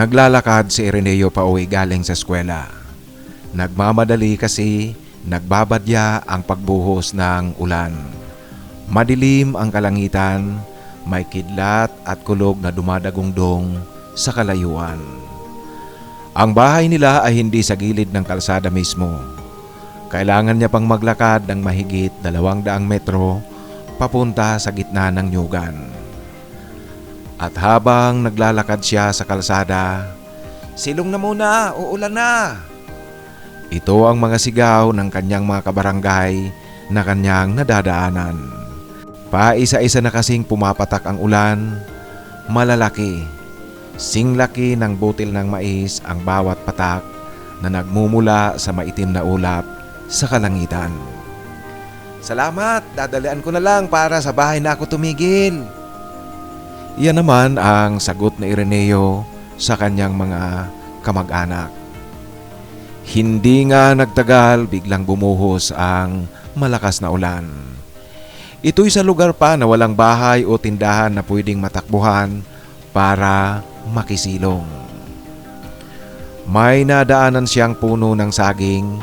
Naglalakad si Ireneo pauwi galing sa eskwela. Nagmamadali kasi nagbabadya ang pagbuhos ng ulan. Madilim ang kalangitan, may kidlat at kulog na dumadagungdong sa kalayuan. Ang bahay nila ay hindi sa gilid ng kalsada mismo. Kailangan niya pang maglakad ng mahigit 200 metro papunta sa gitna ng nyugan. At habang naglalakad siya sa kalsada, "Silong na muna, uulan na!" Ito ang mga sigaw ng kanyang mga kabarangay na kanyang nadadaanan. Paisa-isa na kasing pumapatak ang ulan, malalaki. Singlaki ng butil ng mais ang bawat patak na nagmumula sa maitim na ulap sa kalangitan. "Salamat, dadalian ko na lang para sa bahay na ako tumigil." Iyan naman ang sagot ni Ireneo sa kanyang mga kamag-anak. Hindi nga nagtagal, biglang bumuhos ang malakas na ulan. Ito'y sa lugar pa na walang bahay o tindahan na pwedeng matakbuhan para makisilong. May nadaanan siyang puno ng saging,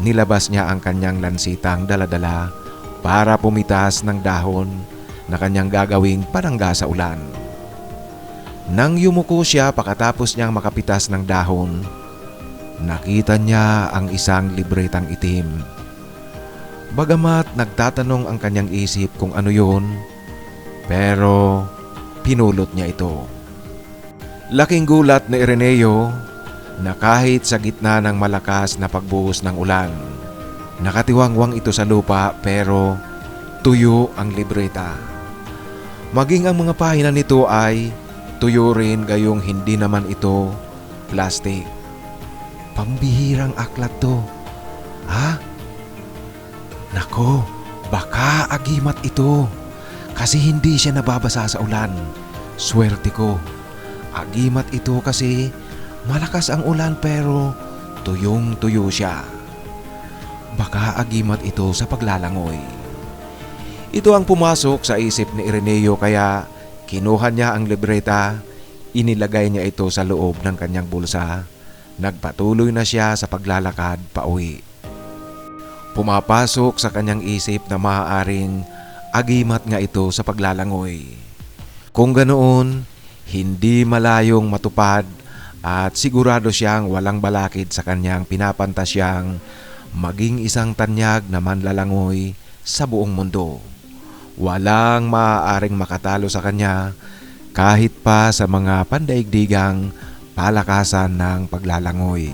nilabas niya ang kanyang lansitang daladala para pumitas ng dahon na kanyang gagawing panangga sa ulan. Nang yumuko siya pagkatapos niyang makapitas ng dahon, nakita niya ang isang libretang itim. Bagamat nagtatanong ang kanyang isip kung ano yun, pero pinulot niya ito. Laking gulat ni Ireneo na kahit sa gitna ng malakas na pagbuhos ng ulan, nakatiwangwang ito sa lupa pero tuyo ang libreta. Maging ang mga pahina nito ay tuyo rin, gayong hindi naman ito plastic. Pambihirang aklat to. Ha? Nako, baka agimat ito. Kasi hindi siya nababasa sa ulan. Swerte ko. Agimat ito kasi malakas ang ulan pero tuyong-tuyo siya. Baka agimat ito sa paglalangoy. Ito ang pumasok sa isip ni Ireneo kaya kinuha niya ang libreta, inilagay niya ito sa loob ng kanyang bulsa. Nagpatuloy na siya sa paglalakad pauwi. Pumapasok sa kanyang isip na maaaring agimat nga ito sa paglalangoy. Kung ganoon, hindi malayong matupad at sigurado siyang walang balakid sa kanyang pinapantasyang maging isang tanyag na manlalangoy sa buong mundo. Walang maaaring makatalo sa kanya kahit pa sa mga pandaigdigang palakasan ng paglalangoy.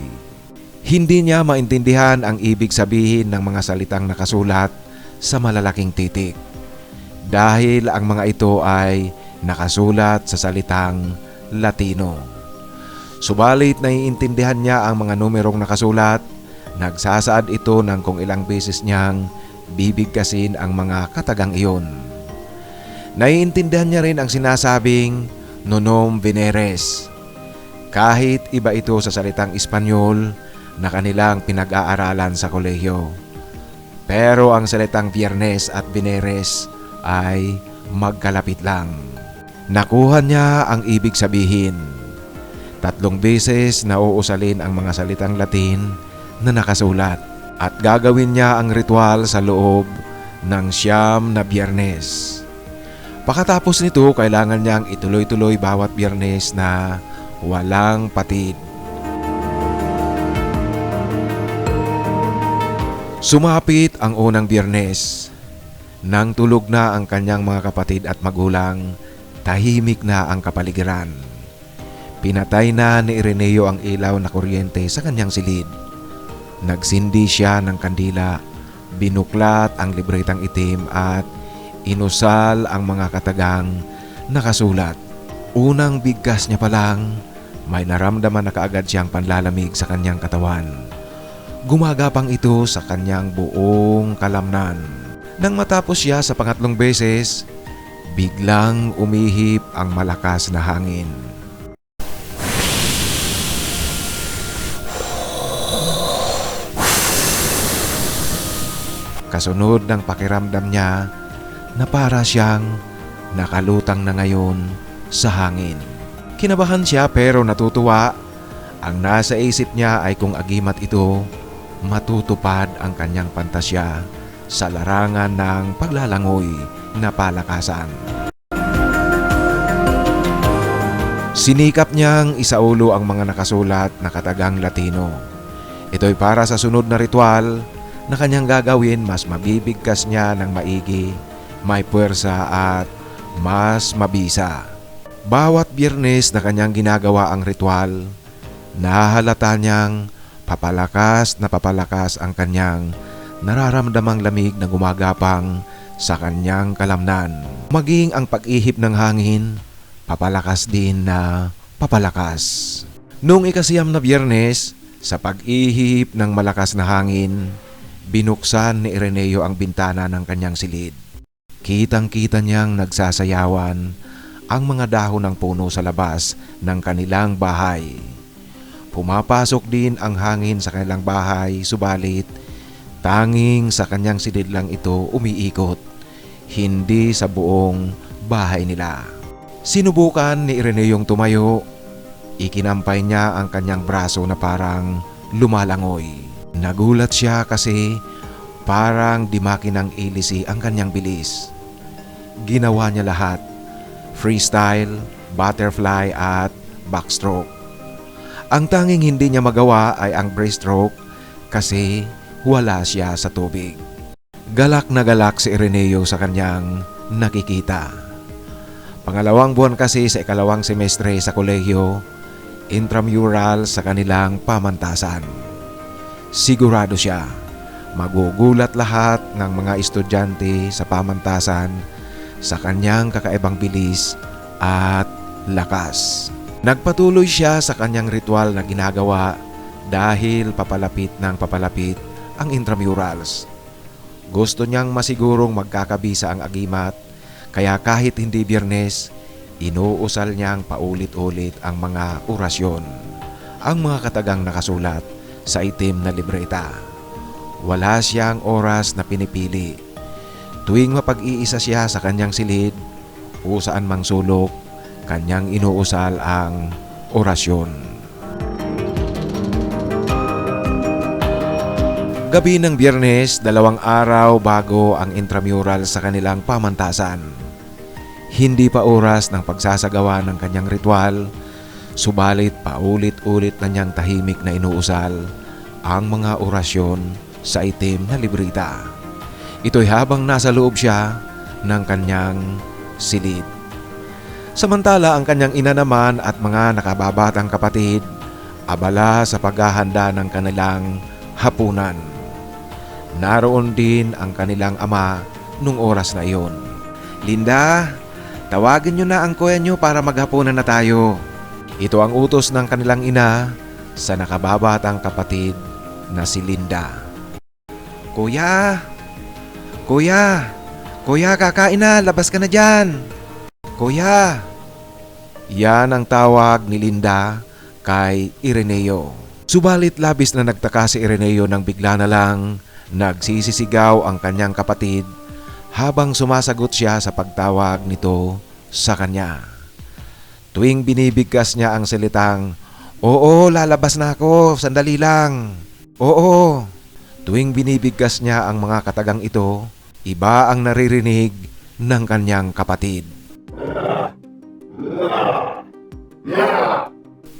Hindi niya maintindihan ang ibig sabihin ng mga salitang nakasulat sa malalaking titik dahil ang mga ito ay nakasulat sa salitang Latino. Subalit naiintindihan niya ang mga numerong nakasulat. Nagsasaad ito ng kung ilang beses niyang bibigkasin ang mga katagang iyon. Naiintindihan niya rin ang sinasabing Nonom Veneres. Kahit iba ito sa salitang Espanyol na kanilang pinag-aaralan sa kolehiyo. Pero ang salitang Biyernes at Veneres ay magkalapit lang. Nakuha niya ang ibig sabihin. 3 beses na uusalin ang mga salitang Latin na nakasulat at gagawin niya ang ritual sa loob ng 9 na Biyernes. Pagkatapos nito, kailangan niyang ituloy-tuloy bawat Biyernes na walang patid. Sumapit ang unang Biyernes. Nang tulog na ang kanyang mga kapatid at magulang, tahimik na ang kapaligiran. Pinatay na ni Ireneo ang ilaw na kuryente sa kanyang silid. Nagsindi siya ng kandila, binuklat ang libretang itim at inusal ang mga katagang nakasulat. Unang bigkas niya pa lang, may naramdaman na kaagad siyang panlalamig sa kanyang katawan. Gumagapang ito sa kanyang buong kalamnan. Nang matapos siya sa pangatlong beses, biglang umihip ang malakas na hangin. Kasunod ng pakiramdam niya na para siyang nakalutang na ngayon sa hangin. Kinabahan siya pero natutuwa. Ang nasa isip niya ay kung agimat ito, matutupad ang kanyang pantasya sa larangan ng paglalangoy na palakasan. Sinikap niyang isaulo ang mga nakasulat na katagang Latino. Ito'y para sa sunod na ritual na kanyang gagawin, mas mabibigkas niya ng maigi, may puwersa at mas mabisa. Bawat Biyernes na kanyang ginagawa ang ritual, nahalata niyang papalakas na papalakas ang kanyang nararamdamang lamig na gumagapang sa kanyang kalamnan. Maging ang pag-ihip ng hangin, papalakas din na papalakas. Noong ikasiyam na Biyernes, sa pag-ihip ng malakas na hangin, binuksan ni Ireneo ang bintana ng kanyang silid. Kitang-kita niyang nagsasayawan ang mga dahon ng puno sa labas ng kanilang bahay. Pumapasok din ang hangin sa kanilang bahay, subalit tanging sa kanyang silid lang ito umiikot, hindi sa buong bahay nila. Sinubukan ni Ireneong tumayo. Ikinampay niya ang kanyang braso na parang lumalangoy. Nagulat siya kasi parang dimaki ng ilisi ang kanyang bilis. Ginawa niya lahat: freestyle, butterfly at backstroke. Ang tanging hindi niya magawa ay ang breaststroke kasi wala siya sa tubig. Galak na galak si Ireneo sa kanyang nakikita. Pangalawang buwan kasi sa ikalawang semestre sa kolehiyo, intramural sa kanilang pamantasan. Sigurado siya, magugulat lahat ng mga estudyante sa pamantasan sa kanyang kakaibang bilis at lakas. Nagpatuloy siya sa kanyang ritual na ginagawa dahil papalapit ng papalapit ang intramurals. Gusto niyang masigurong magkakabisa ang agimat, kaya kahit hindi Biyernes, inuusal niyang paulit-ulit ang mga orasyon, ang mga katagang nakasulat sa itim na libreta. Wala siyang oras na pinipili. Tuwing mapag-iisa siya sa kanyang silid, o saan mang sulok, kanyang inuusal ang orasyon. Gabi ng Biyernes, 2 araw bago ang intramural sa kanilang pamantasan. Hindi pa oras ng pagsasagawa ng kanyang ritual, subalit paulit-ulit na niyang tahimik na inuusal ang mga orasyon sa itim na libreta. Ito'y habang nasa loob siya ng kanyang silid. Samantala ang kanyang ina naman at mga nakababatang kapatid, abala sa paghahanda ng kanilang hapunan. Naroon din ang kanilang ama nung oras na iyon. "Linda, tawagin niyo na ang kuya niyo para maghapunan na tayo." Ito ang utos ng kanilang ina sa nakababatang kapatid na si Linda. Kuya, kakain na, labas ka na dyan. Kuya." Yan ang tawag ni Linda kay Ireneo. Subalit labis na nagtaka si Ireneo nang bigla na lang nagsisisigaw ang kanyang kapatid habang sumasagot siya sa pagtawag nito sa kanya. Tuwing binibigkas niya ang salitang, "Oo, lalabas na ako, sandali lang. Oo." Tuwing binibigkas niya ang mga katagang ito, iba ang naririnig ng kanyang kapatid.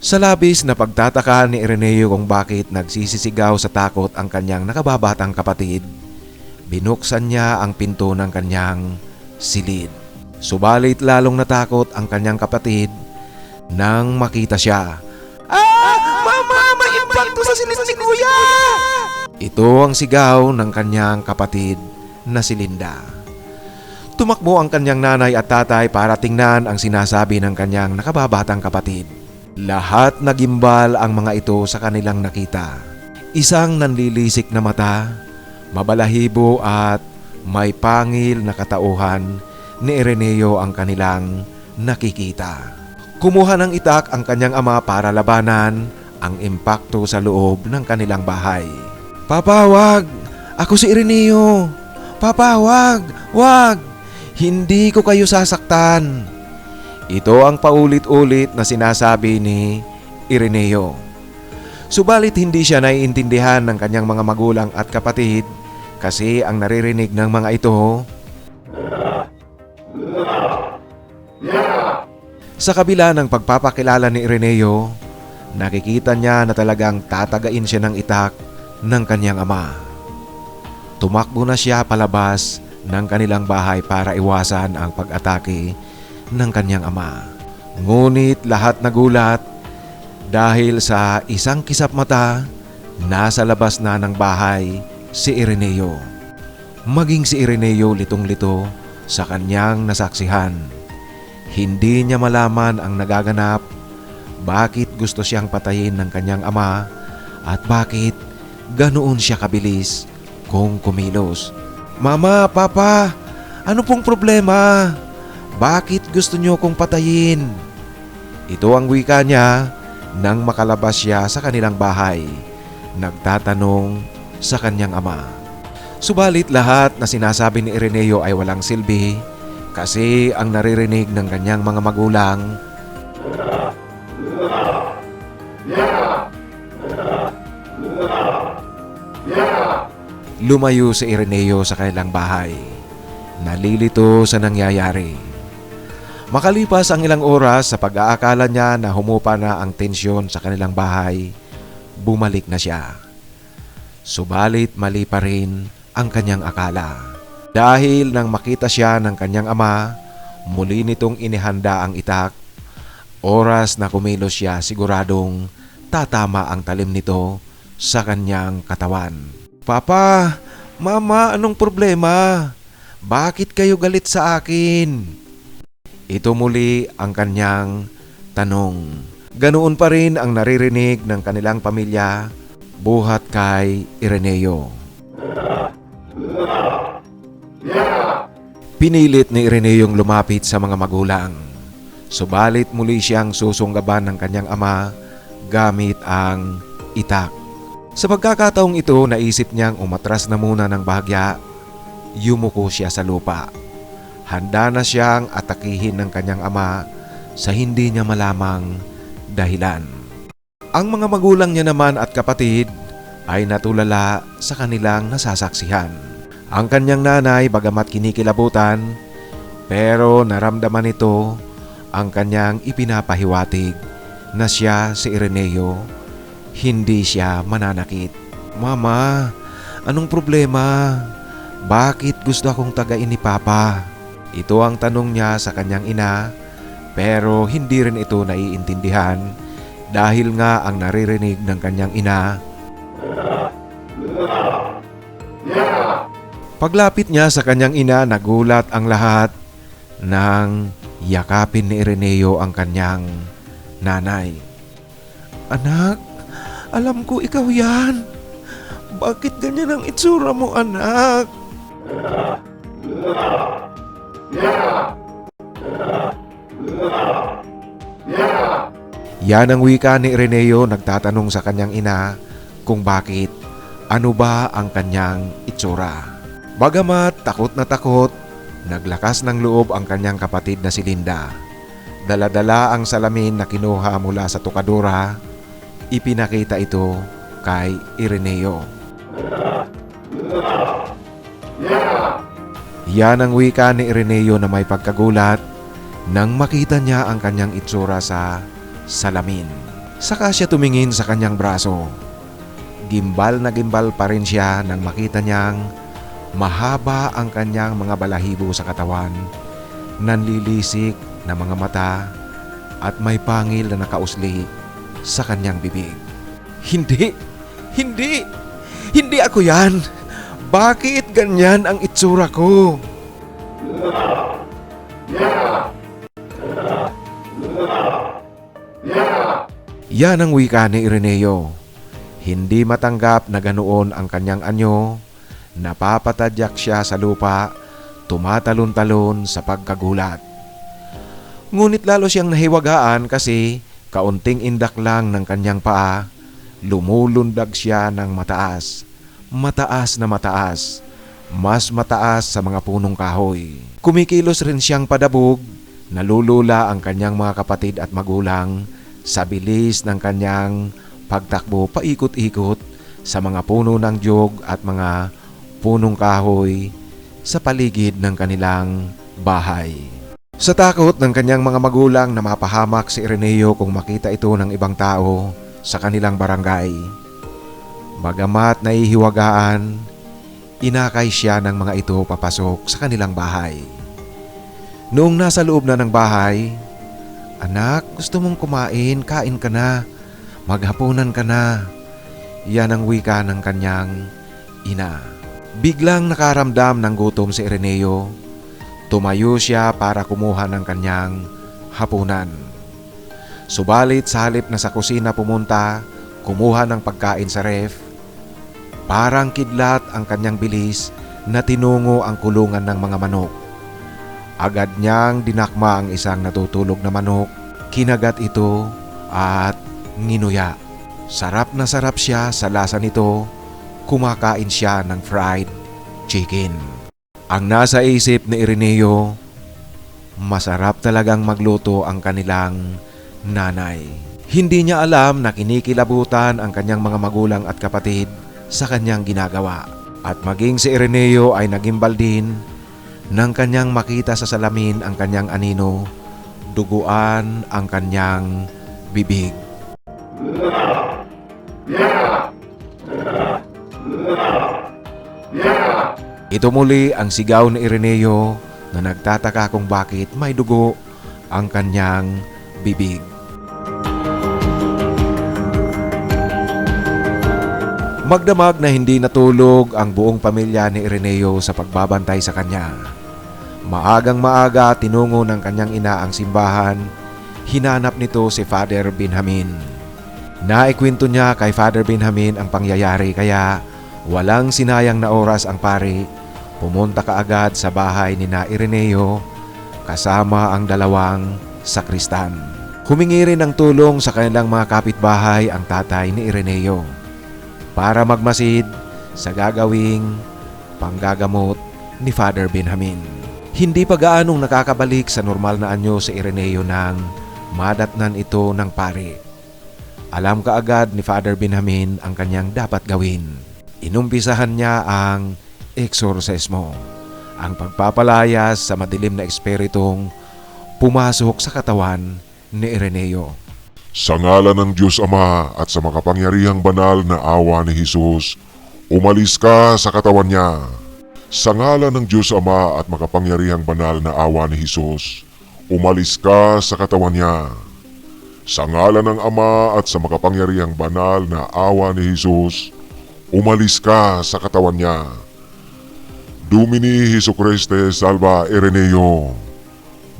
Sa labis na pagtataka ni Ireneo kung bakit nagsisisigaw sa takot ang kanyang nakababatang kapatid, binuksan niya ang pinto ng kanyang silid. Subalit lalong natakot ang kanyang kapatid nang makita siya. Mama! May impacto sa silid ni Kuya! Ito ang sigaw ng kanyang kapatid na si Linda. Tumakbo ang kanyang nanay at tatay para tingnan ang sinasabi ng kanyang nakababatang kapatid. Lahat nagimbal ang mga ito sa kanilang nakita. Isang nanlilisik na mata, mabalahibo at may pangil na katauhan ni Ireneo ang kanilang nakikita. Kumuha ng itak ang kanyang ama para labanan ang impakto sa loob ng kanilang bahay. "Papa, wag! Ako si Ireneo! Papa, wag! Wag! Hindi ko kayo sasaktan! Ito ang paulit-ulit na sinasabi ni Ireneo. Subalit hindi siya naiintindihan ng kanyang mga magulang at kapatid kasi ang naririnig ng mga ito, sa kabila ng pagpapakilala ni Ireneo, nakikita niya na talagang tatagain siya ng itak ng kanyang ama. Tumakbo na siya palabas ng kanilang bahay para iwasan ang pag-atake ng kanyang ama. Ngunit lahat nagulat dahil sa isang kisap mata, nasa labas na ng bahay si Ireneo. Maging si Ireneo litong-lito sa kanyang nasaksihan. Hindi niya malaman ang nagaganap, bakit gusto siyang patayin ng kanyang ama at bakit ganoon siya kabilis kung kumilos. Mama, Papa, ano pong problema? Bakit gusto niyo kong patayin? Ito ang wika niya nang makalabas siya sa kanilang bahay. Nagtatanong sa kanyang ama. Subalit lahat na sinasabi ni Ireneo ay walang silbi kasi ang naririnig ng kanyang mga magulang, lumayo si Ireneo sa kanilang bahay. Nalilito sa nangyayari. Makalipas ang ilang oras sa pag-aakala niya na humupa na ang tensyon sa kanilang bahay, bumalik na siya. Subalit mali pa rin ang kanyang akala. Dahil nang makita siya ng kanyang ama, muli nitong inihanda ang itak. Oras na kumilos siya, siguradong tatama ang talim nito sa kanyang katawan. Papa, Mama, anong problema? Bakit kayo galit sa akin? Ito muli ang kanyang tanong. Ganoon pa rin ang naririnig ng kanilang pamilya buhat kay Ireneo. Pinilit ni Ireneong lumapit sa mga magulang. Subalit muli siyang susunggaban ng kanyang ama gamit ang itak. Sa pagkakataong ito, naisip niyang umatras na muna ng bahagya. Yumuko siya sa lupa. Handa na siyang atakihin ng kanyang ama sa hindi niya malamang dahilan. Ang mga magulang niya naman at kapatid ay natulala sa kanilang nasasaksihan. Ang kanyang nanay bagamat kinikilabutan, pero naramdaman nito ang kanyang ipinapahiwatig na siya si Ireneo, hindi siya mananakit. Mama, anong problema? Bakit gusto akong tagain ni Papa? Ito ang tanong niya sa kanyang ina, pero hindi rin ito naiintindihan dahil nga ang naririnig ng kanyang ina. Paglapit niya sa kanyang ina, nagulat ang lahat nang yakapin ni Ireneo ang kanyang nanay. Anak, alam ko ikaw yan. Bakit ganyan ang itsura mo, anak? Yan ang wika ni Ireneo, nagtatanong sa kanyang ina kung bakit, ano ba ang kanyang itsura. Bagamat takot na takot, naglakas ng loob ang kanyang kapatid na si Linda. Dala-dala ang salamin na kinuha mula sa tukadura, ipinakita ito kay Ireneo. Yan ang wika ni Ireneo na may pagkagulat nang makita niya ang kanyang itsura sa salamin. Saka siya tumingin sa kanyang braso. Gimbal na gimbal pa rin siya nang makita niyang mahaba ang kanyang mga balahibo sa katawan, nanlilisik na mga mata at may pangil na nakausli sa kanyang bibig. Hindi! Hindi! Hindi ako yan! Bakit ganyan ang itsura ko? Yan ang wika ni Ireneo. Hindi matanggap na ganoon ang kanyang anyo. Napapatadyak siya sa lupa, tumatalon-talon sa pagkagulat. Ngunit lalo siyang nahiwagaan kasi kaunting indak lang ng kanyang paa, lumulundag siya ng mataas. Mataas na mataas, mas mataas sa mga punong kahoy. Kumikilos rin siyang padabog Nalulula ang kanyang mga kapatid at magulang sa bilis ng kanyang pagtakbo paikot-ikot sa mga puno ng jog at mga punong kahoy sa paligid ng kanilang bahay. Sa takot ng kanyang mga magulang na mapahamak si Ireneo kung makita ito ng ibang tao sa kanilang barangay, bagamat nahihiwagaan, inakay siya ng mga ito papasok sa kanilang bahay. Noong nasa loob na ng bahay, "Anak, gusto mong kumain? Kain ka na. Maghapunan ka na." Yan ang wika ng kanyang ina. Biglang nakaramdam ng gutom si Ireneo. Tumayo siya para kumuha ng kanyang hapunan. Subalit sa halip na sa kusina pumunta, kumuha ng pagkain sa ref, parang kidlat ang kanyang bilis na tinungo ang kulungan ng mga manok. Agad niyang dinakma ang isang natutulog na manok, kinagat ito at nginuya. Sarap na sarap siya sa lasa nito, kumakain siya ng fried chicken. Ang nasa isip ni Ireneo, masarap talagang magluto ang kanilang nanay. Hindi niya alam na kinikilabutan ang kanyang mga magulang at kapatid sa kanyang ginagawa. At maging si Ireneo ay nagimbal din nang kanyang makita sa salamin ang kanyang anino, duguan ang kanyang bibig. Ito muli ang sigaw ni Ireneo na nagtataka kung bakit may dugo ang kanyang bibig. Magdamag na hindi natulog ang buong pamilya ni Ireneo sa pagbabantay sa kanya. Maagang maaga tinungo ng kanyang ina ang simbahan. Hinanap nito si Father Benjamin. Naikwento niya kay Father Benjamin ang pangyayari kaya walang sinayang na oras ang pari. Pumunta kaagad sa bahay ni na Ireneo kasama ang dalawang sakristan. Humingi rin ng tulong sa kanilang mga kapitbahay ang tatay ni Ireneo para magmasid sa gagawing panggagamot ni Father Benjamin. Hindi pa gaanong nakakabalik sa normal na anyo si Ireneo nang madatnan ito ng pari. Alam kaagad ni Father Benjamin ang kanyang dapat gawin. Inumpisahan niya ang eksorsismo, ang pagpapalayas sa madilim na espiritong pumasok sa katawan ni Ireneo. Sa ngalan ng Diyos Ama at sa makapangyarihang banal na awa ni Jesus, umalis ka sa katawan niya. Sa ngalan ng Diyos Ama at makapangyarihang banal na awa ni Jesus, umalis ka sa katawan niya. Sa ngalan ng Ama at sa makapangyarihang banal na awa ni Jesus, umalis ka sa katawan niya. Domini Jesucriste salva Ireneo.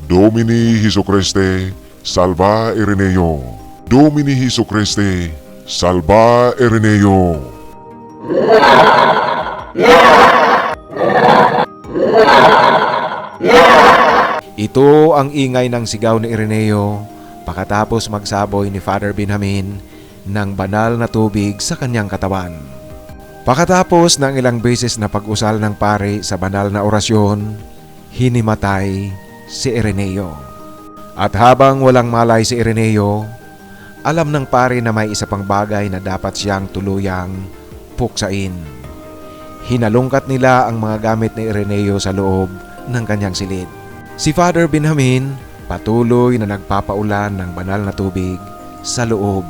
Domini Jesucriste salva Ireneo. Domini Jesucriste, salva Ireneo. Ito ang ingay ng sigaw ni Ireneo pagkatapos magsaboy ni Father Benjamin ng banal na tubig sa kanyang katawan. Pagkatapos ng ilang beses na pag-usal ng pari sa banal na orasyon, hinimatay si Ireneo. At habang walang malay si Ireneo, alam ng pari na may isa pang bagay na dapat siyang tuluyang puksain. Hinalungkat nila ang mga gamit ni Ireneo sa loob ng kanyang silid. Si Father Benjamin patuloy na nagpapaulan ng banal na tubig sa loob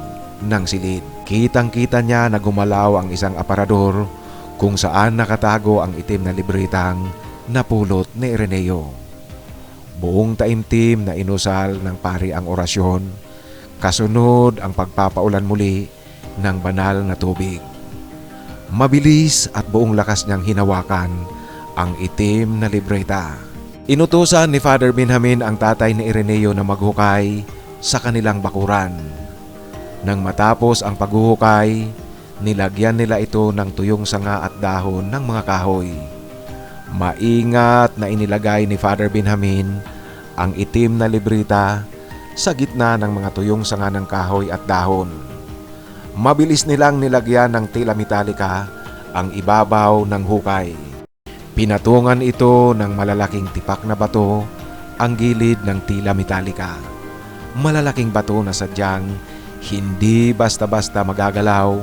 ng silid. Kitang-kita niya na gumalaw ang isang aparador kung saan nakatago ang itim na libretang napulot ni Ireneo. Buong taimtim na inusal ng pari ang orasyon. Kasunod ang pagpapaulan muli ng banal na tubig. Mabilis at buong lakas niyang hinawakan ang itim na libreta. Inutusan ni Father Benjamin ang tatay ni Ireneo na maghukay sa kanilang bakuran. Nang matapos ang paghuhukay, nilagyan nila ito ng tuyong sanga at dahon ng mga kahoy. Maingat na inilagay ni Father Benjamin ang itim na libreta sa gitna ng mga tuyong sanga ng kahoy at dahon. Mabilis nilang nilagyan ng tela metalika ang ibabaw ng hukay. Pinatungan ito ng malalaking tipak na bato ang gilid ng tila metalika. Malalaking bato na sadyang hindi basta-basta magagalaw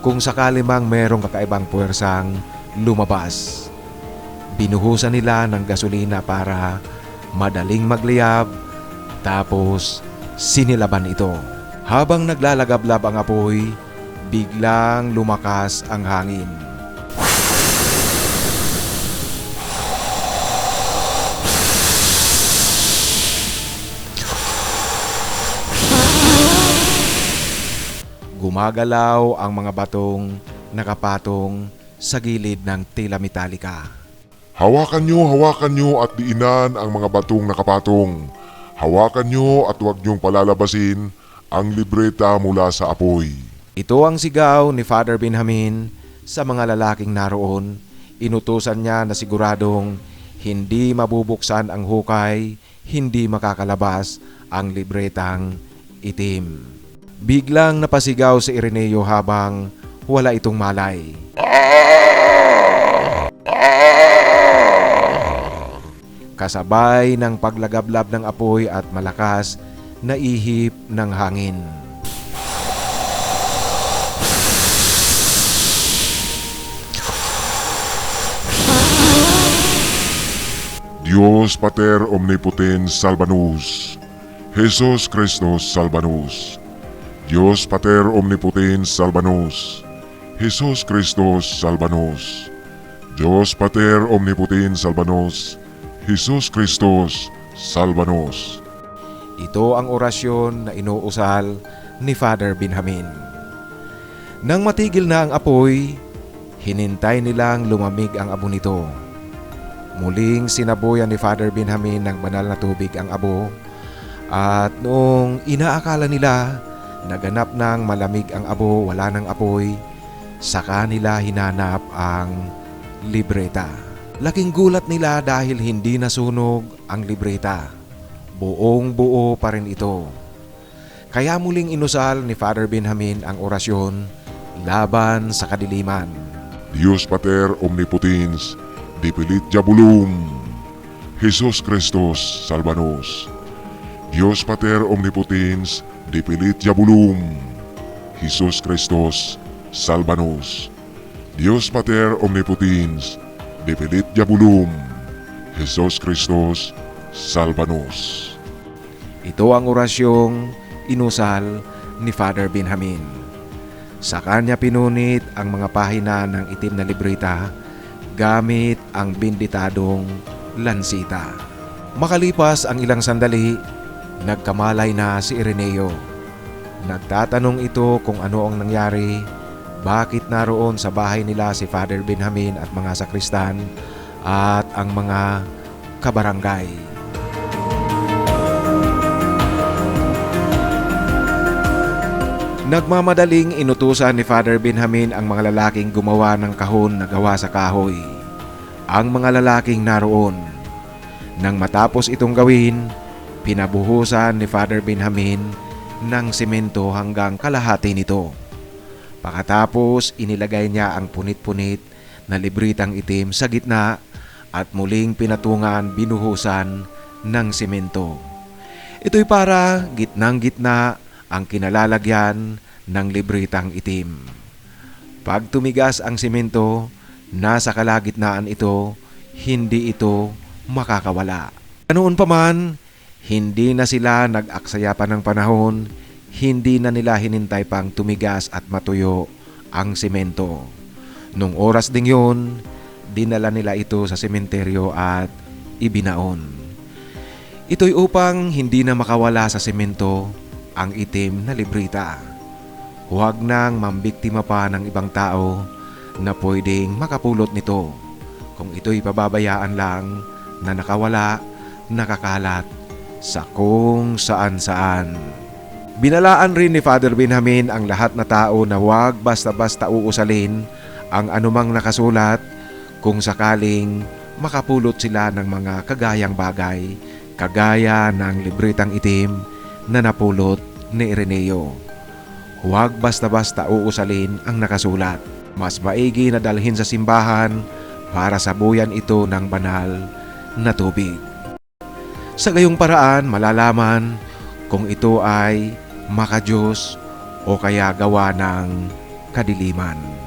kung sakali mang merong kakaibang puwersang lumabas. Binuhusan nila ng gasolina para madaling magliyab, tapos sinilaban ito. Habang naglalagablab ang apoy, biglang lumakas ang hangin. Gumagalaw ang mga batong nakapatong sa gilid ng tila metalika. Hawakan nyo at diinan ang mga batong nakapatong. Hawakan nyo at huwag nyong palalabasin ang libreta mula sa apoy. Ito ang sigaw ni Father Benjamin sa mga lalaking naroon. Inutusan niya na siguradong hindi mabubuksan ang hukay, hindi makakalabas ang libretang itim. Biglang napasigaw si Ireneo habang wala itong malay. Kasabay ng paglagablab ng apoy at malakas na ihip ng hangin. Dios Pater Omnipotens Salvanus, Jesus Christus Salvanus. Dios Pater Omnipotens Salvanus, Jesus Christus Salvanus. Dios Pater Omnipotens Salvanus, Jesus Christus Salvanus. Ito ang orasyon na inuusal ni Father Benjamin. Nang matigil na ang apoy, hinintay nilang lumamig ang abo nito. Muling sinabuyan ni Father Benjamin ng banal na tubig ang abo, at noong inaakala nila naganap ng malamig ang abo, wala ng apoy, saka nila hinanap ang libreta. Laking gulat nila dahil hindi nasunog ang libreta. Buong buo pa rin ito. Kaya muling inusal ni Father Benjamin ang orasyon laban sa kadiliman. Dios Pater Omnipotens, Dipilit Diabolum, Jesus Christus Salvanus. Dios Pater Omnipotens, Dipilit Diabolum, Jesus Christus Salvanus. Dios Pater Omnipotens, Dipilit Diabolum, Jesus Christus Salvanus. Ito ang orasyong inusal ni Father Benjamin. Sa kanya pinunit ang mga pahina ng itim na libreta gamit ang binditadong lansita. Makalipas ang ilang sandali, nagkamalay na si Ireneo. Nagtatanong ito kung ano ang nangyari, bakit naroon sa bahay nila si Father Benjamin at mga sakristan at ang mga kabarangay. Nagmamadaling inutusan ni Father Benjamin ang mga lalaking gumawa ng kahon na gawa sa kahoy. Ang mga lalaking naroon. Nang matapos itong gawin, pinabuhusan ni Father Benjamin ng semento hanggang kalahati nito. Pagkatapos inilagay niya ang punit-punit na libritang itim sa gitna at muling pinatungan binuhusan ng semento. Ito'y para gitnang-gitna ang kinalalagyan ng libritang itim. Pag tumigas ang semento, nasa kalagitnaan ito, hindi ito makakawala. Ganoon pa man, hindi na sila nag-aksaya pa ng panahon, hindi na nila hinintay pang tumigas at matuyo ang semento. Nung oras ding yun, dinala nila ito sa sementeryo at ibinaon. Ito'y upang hindi na makawala sa semento ang itim na libreta. Huwag nang mambiktima pa ng ibang tao na pwedeng makapulot nito kung ito'y pababayaan lang na nakawala, nakakalat sa kung saan-saan. Binalaan rin ni Father Benjamin ang lahat na tao na huwag basta-basta uusalin ang anumang nakasulat kung sakaling makapulot sila ng mga kagayang bagay, kagaya ng libretang itim na napulot ni Ireneo. Huwag basta-basta uusalin ang nakasulat. Mas maigi na dalhin sa simbahan para sabuyan ito ng banal na tubig. Sa gayong paraan malalaman kung ito ay makadiyos o kaya gawa ng kadiliman.